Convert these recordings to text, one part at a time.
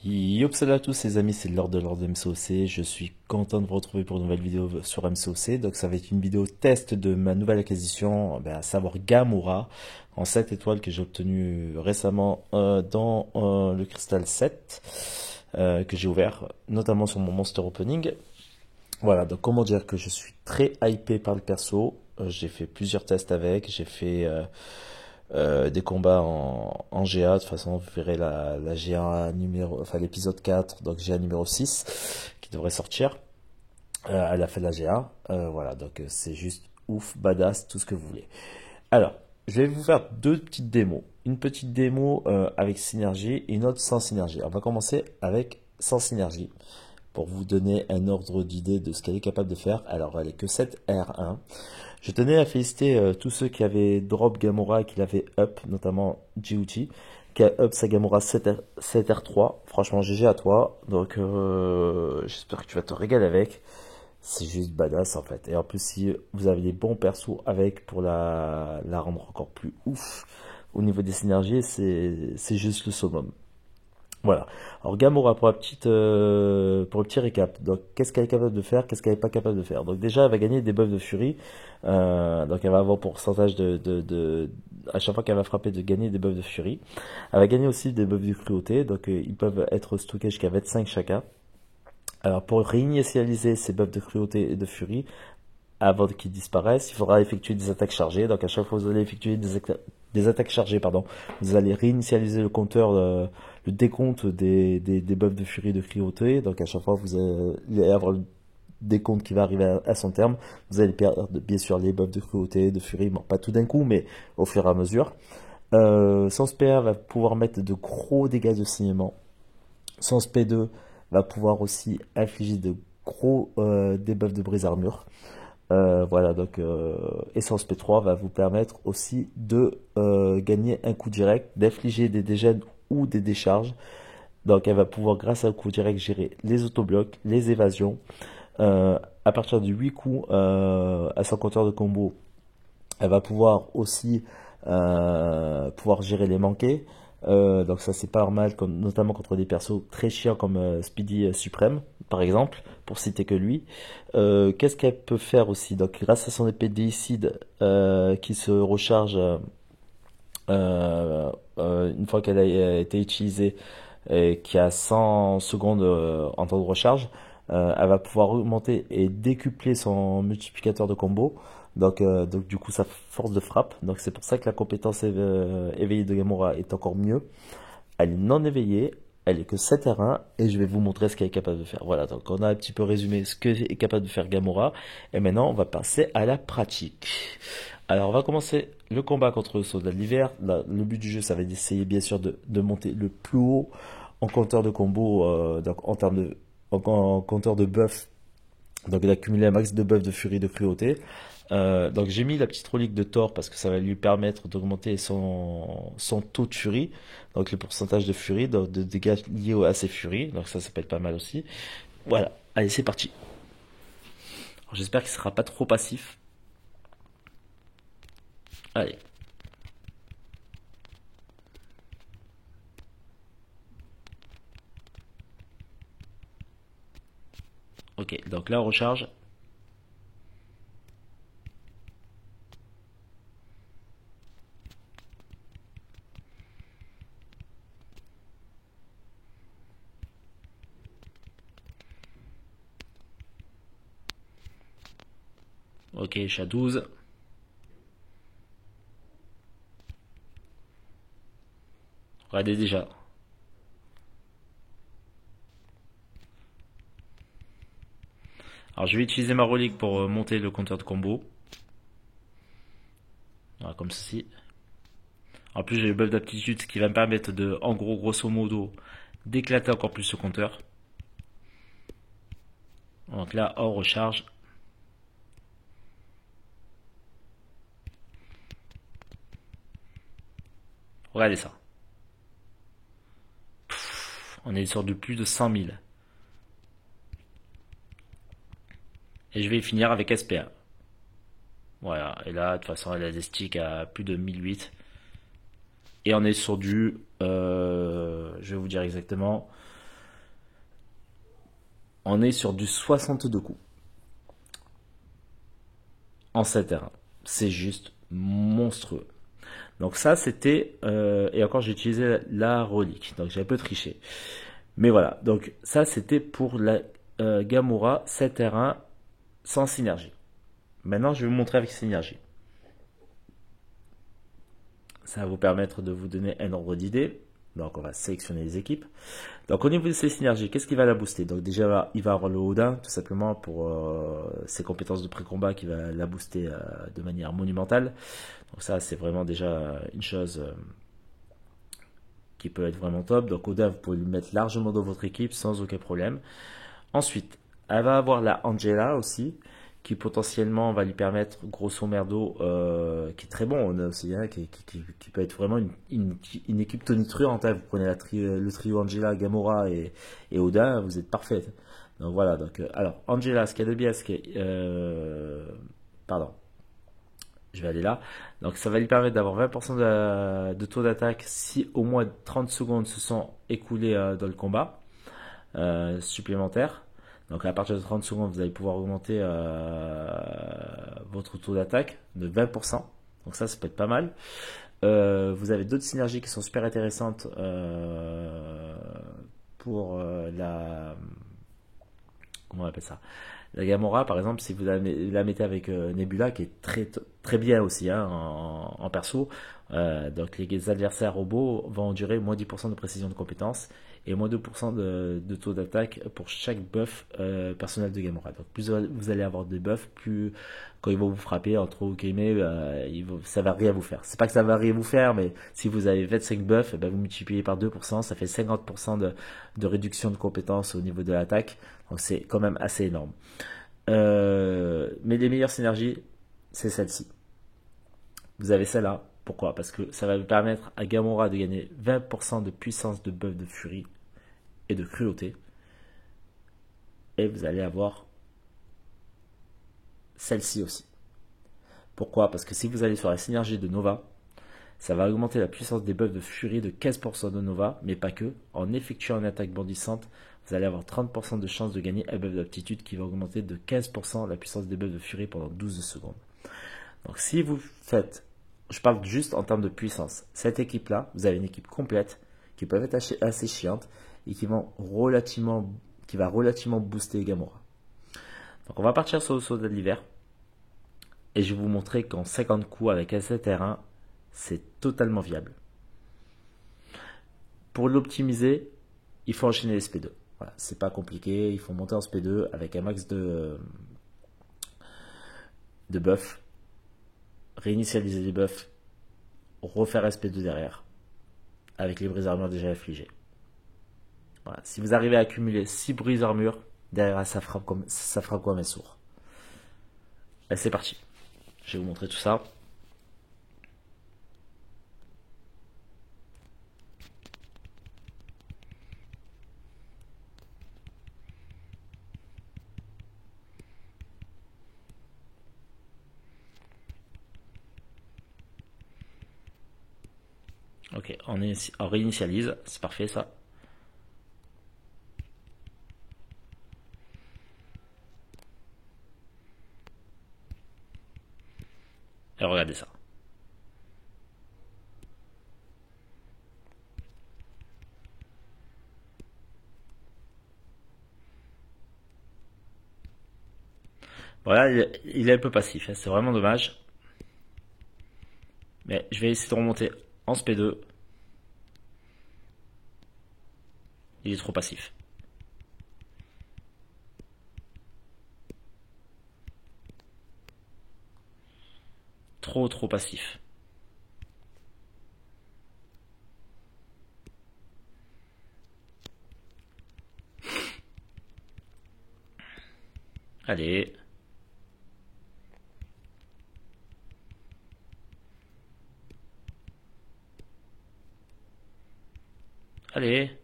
Yop, salut à tous les amis, c'est Lord de MCOC. Je suis content de vous retrouver pour une nouvelle vidéo sur MCOC. Donc ça va être une vidéo test de ma nouvelle acquisition, à savoir Gamora en 7 étoiles que j'ai obtenu récemment dans le Crystal 7 que j'ai ouvert notamment sur mon Monster Opening. Voilà, donc comment dire que je suis très hypé par le perso. J'ai fait plusieurs tests avec, j'ai fait des combats en GA. De toute façon, vous verrez la GA numéro, enfin l'épisode 4, donc GA numéro 6, qui devrait sortir à la fin de la GA. Voilà, donc c'est juste ouf, badass, tout ce que vous voulez. Alors, je vais vous faire deux petites démos. Une petite démo avec synergie et une autre sans synergie. On va commencer avec sans synergie pour vous donner un ordre d'idée de ce qu'elle est capable de faire. Alors, elle est que 7 R1. Je tenais à féliciter tous ceux qui avaient drop Gamora et qui l'avaient up, notamment Jiuchi, qui a up sa Gamora 7R3. Franchement, GG à toi. Donc, j'espère que tu vas te régaler avec. C'est juste badass en fait. Et en plus, si vous avez les bons persos avec pour la rendre encore plus ouf au niveau des synergies, c'est juste le summum. Voilà. Alors Gamora pour le petit récap. Donc qu'est-ce qu'elle est capable de faire, qu'est-ce qu'elle n'est pas capable de faire. Donc déjà elle va gagner des buffs de furie. Donc elle va avoir pour pourcentage à chaque fois qu'elle va frapper de gagner des buffs de furie. Elle va gagner aussi des buffs de cruauté. Donc ils peuvent être stockés jusqu'à 25 chacun. Alors pour réinitialiser ces buffs de cruauté et de furie, avant qu'ils disparaissent, il faudra effectuer des attaques chargées. Donc à chaque fois que vous allez effectuer des attaques chargées, pardon, vous allez réinitialiser le compteur, le décompte des buffs de furie et de cruauté. Donc à chaque fois vous allez avoir le décompte qui va arriver à son terme. Vous allez perdre bien sûr les buffs de cruauté, de furie, bon pas tout d'un coup, mais au fur et à mesure. Sans PA va pouvoir mettre de gros dégâts de saignement. Sans P2 va pouvoir aussi infliger de gros debuffs de brise armure. Voilà, donc Essence P3 va vous permettre aussi de gagner un coup direct, d'infliger des dégènes ou des décharges. Donc elle va pouvoir, grâce à un coup direct, gérer les autoblocs, les évasions. À partir de 8 coups à son compteur de combo, elle va pouvoir aussi pouvoir gérer les manqués. Donc ça c'est pas normal, notamment contre des persos très chiants comme Speedy Suprême, par exemple, pour citer que lui. Qu'est-ce qu'elle peut faire aussi? Donc grâce à son épée déicide qui se recharge une fois qu'elle a été utilisée et qui a 100 secondes en temps de recharge, elle va pouvoir augmenter et décupler son multiplicateur de combo. Donc du coup sa force de frappe. Donc c'est pour ça que la compétence éveillée de Gamora est encore mieux. Elle est non éveillée, elle est que 7 R1 et je vais vous montrer ce qu'elle est capable de faire. Voilà, donc on a un petit peu résumé ce que est capable de faire Gamora et maintenant on va passer à la pratique. Alors on va commencer le combat contre le soldat de l'hiver. Le but du jeu ça va être d'essayer bien sûr de monter le plus haut en compteur de combo, donc en termes en compteur de buff, donc d'accumuler un max de buff de furie de cruauté. Donc j'ai mis la petite relique de Thor parce que ça va lui permettre d'augmenter son taux de furie, donc le pourcentage de furie, donc de dégâts liés à ses furies, donc ça peut être pas mal aussi. Voilà, allez c'est parti. J'espère qu'il sera pas trop passif. Allez. Ok, donc là on recharge. Ok, je suis à 12. Regardez déjà. Alors je vais utiliser ma relique pour monter le compteur de combo. Voilà, comme ceci. En plus j'ai le buff d'aptitude, ce qui va me permettre de, en gros, grosso modo, d'éclater encore plus ce compteur. Donc là, on recharge. Regardez ça. On est sur du plus de 100 000. Et je vais finir avec SPA. Voilà, et là, de toute façon, elle a des sticks à plus de 1008. Et on est sur du... je vais vous dire exactement. On est sur du 62 coups en 7 R1. C'est juste monstrueux. Donc ça c'était, et encore j'ai utilisé la relique, donc j'ai un peu triché. Mais voilà, donc ça c'était pour la Gamora 7R1 sans synergie. Maintenant je vais vous montrer avec synergie. Ça va vous permettre de vous donner un ordre d'idée. Donc on va sélectionner les équipes. Donc au niveau de ces synergies, qu'est-ce qui va la booster? Donc déjà il va avoir le Odin tout simplement pour ses compétences de pré-combat qui va la booster de manière monumentale. Donc ça c'est vraiment déjà une chose qui peut être vraiment top. Donc Odin vous pouvez le mettre largement dans votre équipe sans aucun problème. Ensuite elle va avoir la Angela aussi qui potentiellement va lui permettre, grosso merdo, qui est très bon, on a aussi, hein, qui peut être vraiment une équipe tonitruante. Hein. Vous prenez le trio Angela, Gamora et Odin, vous êtes parfait. Donc voilà, donc, alors Angela, ce qu'il y a de bien, pardon, je vais aller là. Donc ça va lui permettre d'avoir 20% de taux d'attaque si au moins 30 secondes se sont écoulées dans le combat supplémentaire. Donc à partir de 30 secondes, vous allez pouvoir augmenter votre taux d'attaque de 20%. Donc ça peut être pas mal. Vous avez d'autres synergies qui sont super intéressantes pour la... Comment on appelle ça? La Gamora, par exemple, si vous la mettez avec Nebula, qui est très bien aussi hein, en perso, donc les adversaires robots vont endurer moins 10% de précision de compétences et moins 2% de taux d'attaque pour chaque buff personnel de Gamora. Donc plus vous allez avoir des buffs, plus quand ils vont vous frapper, entre guillemets, ça va rien vous faire. C'est pas que ça va rien vous faire, mais si vous avez 25 buffs, ben vous multipliez par 2%, ça fait 50% de réduction de compétences au niveau de l'attaque. Donc c'est quand même assez énorme. Mais les meilleures synergies, c'est celle-ci. Vous avez celle-là. Pourquoi? Parce que ça va vous permettre à Gamora de gagner 20% de puissance de buff de furie et de cruauté. Et vous allez avoir celle-ci aussi. Pourquoi? Parce que si vous allez sur la synergie de Nova, ça va augmenter la puissance des buffs de furie de 15% de Nova, mais pas que. En effectuant une attaque bondissante, vous allez avoir 30% de chance de gagner un buff d'aptitude qui va augmenter de 15% la puissance des buffs de furie pendant 12 secondes. Donc si vous faites, je parle juste en termes de puissance, cette équipe-là, vous avez une équipe complète qui peut être assez chiante et qui va relativement booster Gamora. Donc on va partir sur le soldat de l'hiver et je vais vous montrer qu'en 50 coups avec un 7R1, c'est totalement viable. Pour l'optimiser, il faut enchaîner les SP2. Voilà, c'est pas compliqué, il faut monter en SP2 avec un max de buffs, réinitialiser les buffs, refaire SP2 derrière, avec les brises armures déjà infligées. Voilà. Si vous arrivez à accumuler 6 brises armures, derrière ça frappe comme un sourd. Et c'est parti. Je vais vous montrer tout ça. Ok, on réinitialise, c'est parfait ça. Et regardez ça. Voilà, il est un peu passif, hein, c'est vraiment dommage. Mais je vais essayer de remonter en SP2. Il est trop passif. Trop passif. Allez. Allez.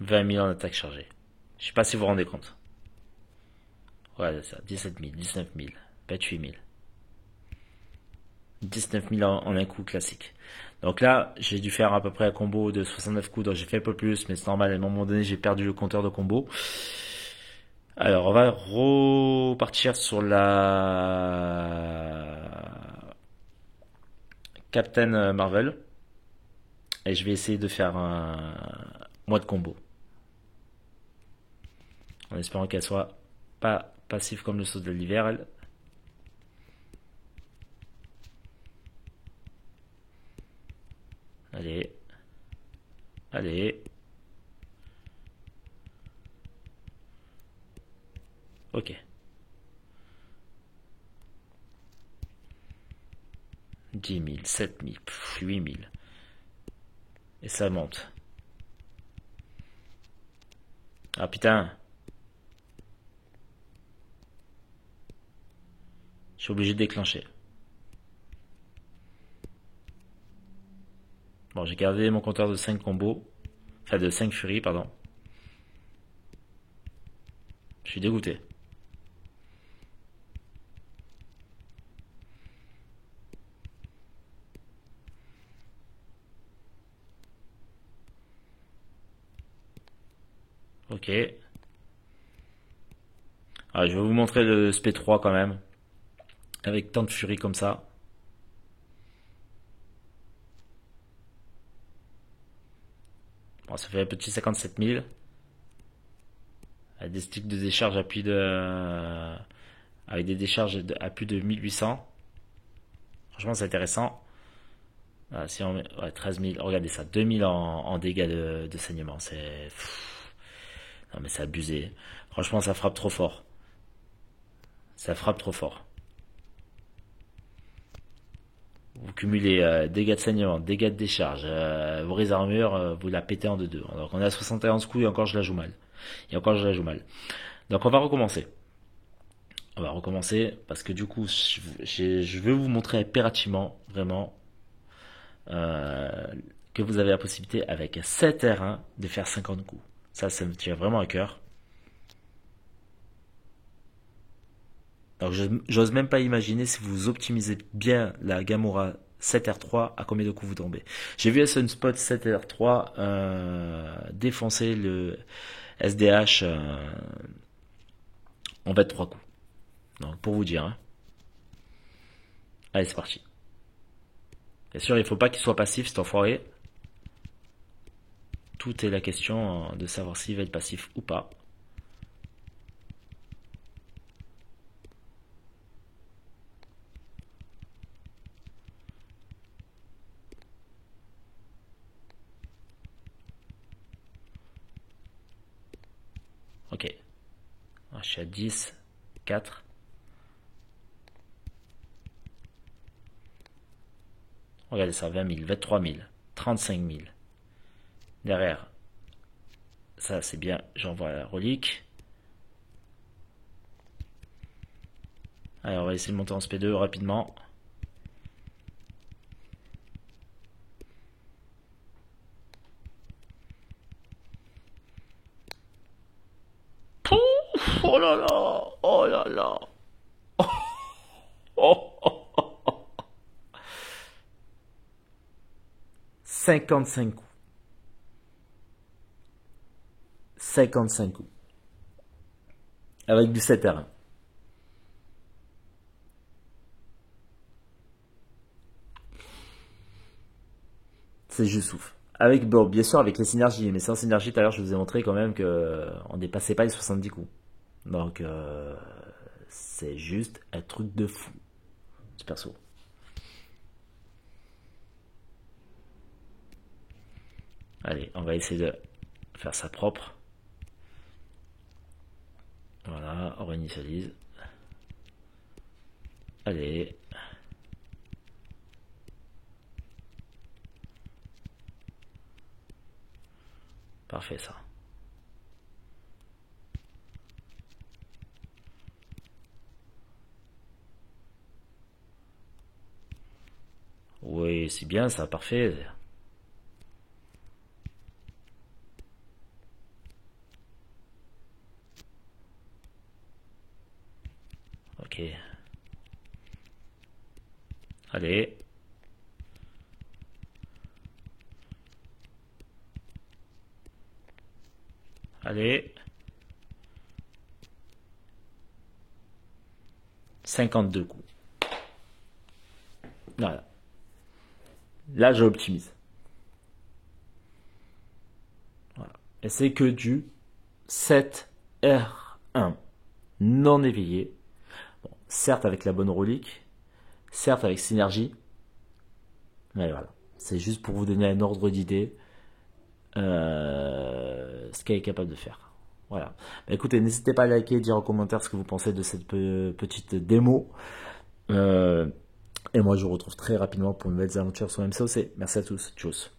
20 000 en attaque chargée. Je sais pas si vous vous rendez compte. Ouais, c'est ça. 17 000, 19 000, 28 000. 19 000 en un coup classique. Donc là, j'ai dû faire à peu près un combo de 69 coups, donc j'ai fait un peu plus, mais c'est normal, à un moment donné, j'ai perdu le compteur de combo. Alors, on va repartir sur la Captain Marvel, et je vais essayer de faire un mois de combo, en espérant qu'elle soit pas passive comme le saut de l'hiver, elle. Allez, allez, ok. 10 000, 7 000, 8 000. Et ça monte. Ah putain. Je suis obligé de déclencher. Bon, j'ai gardé mon compteur de 5 combos. Enfin, de 5 furies, pardon. Je suis dégoûté. Ok. Ah, je vais vous montrer le SP3 quand même. Avec tant de furies comme ça. Bon, ça fait un petit 57 000. Avec des sticks de décharge à plus de... Avec des décharges à plus de 1800. Franchement, c'est intéressant. Ah, si on met... Ouais, 13 000. Regardez ça. 2000 en dégâts de saignement. C'est... Non, mais c'est abusé. Franchement, ça frappe trop fort. Ça frappe trop fort. Vous cumulez dégâts de saignement, dégâts de décharge, vos armures, vous la pétez en deux. Donc on est à 71 coups et encore je la joue mal. Et encore je la joue mal. Donc on va recommencer. On va recommencer parce que du coup je vais vous montrer impérativement vraiment euh, que vous avez la possibilité avec 7 R1 de faire 50 coups. Ça me tient vraiment à cœur. Donc j'ose même pas imaginer si vous optimisez bien la Gamora 7R3 à combien de coups vous tombez. J'ai vu Sunspot 7R3 défoncer le SDH en 23 coups. Donc pour vous dire. Hein. Allez c'est parti. Bien sûr il faut pas qu'il soit passif cet enfoiré. Tout est la question de savoir s'il va être passif ou pas. Ok. Je suis à 10, 4. Regardez ça, 20 000, 23 000, 35 000. Derrière, ça c'est bien, j'envoie la relique. Allez, on va essayer de monter en SP2 rapidement. Pouf, oh là là, oh là là. Oh, oh, oh. 55 coups. 55 coups. Avec du 7R1. C'est juste souffle. Avec, bon, bien sûr, avec les synergies. Mais sans synergie, tout à l'heure, je vous ai montré quand même que on dépassait pas les 70 coups. Donc, c'est juste un truc de fou. Ce perso. Allez, on va essayer de faire ça propre. Voilà, on réinitialise. Allez. Parfait ça. Oui, c'est bien ça, parfait. Ok. Allez. Allez. 52 coups. Voilà. Là, j'optimise. Voilà. Et c'est que du 7R1 non éveillé. Bon, certes avec la bonne relique, certes avec synergie. Mais voilà. C'est juste pour vous donner un ordre d'idée ce qu'elle est capable de faire. Voilà. Bah, écoutez, n'hésitez pas à liker, dire en commentaire ce que vous pensez de cette petite démo. Et moi, je vous retrouve très rapidement pour une nouvelle aventure sur MCOC. Merci à tous. Tchuss.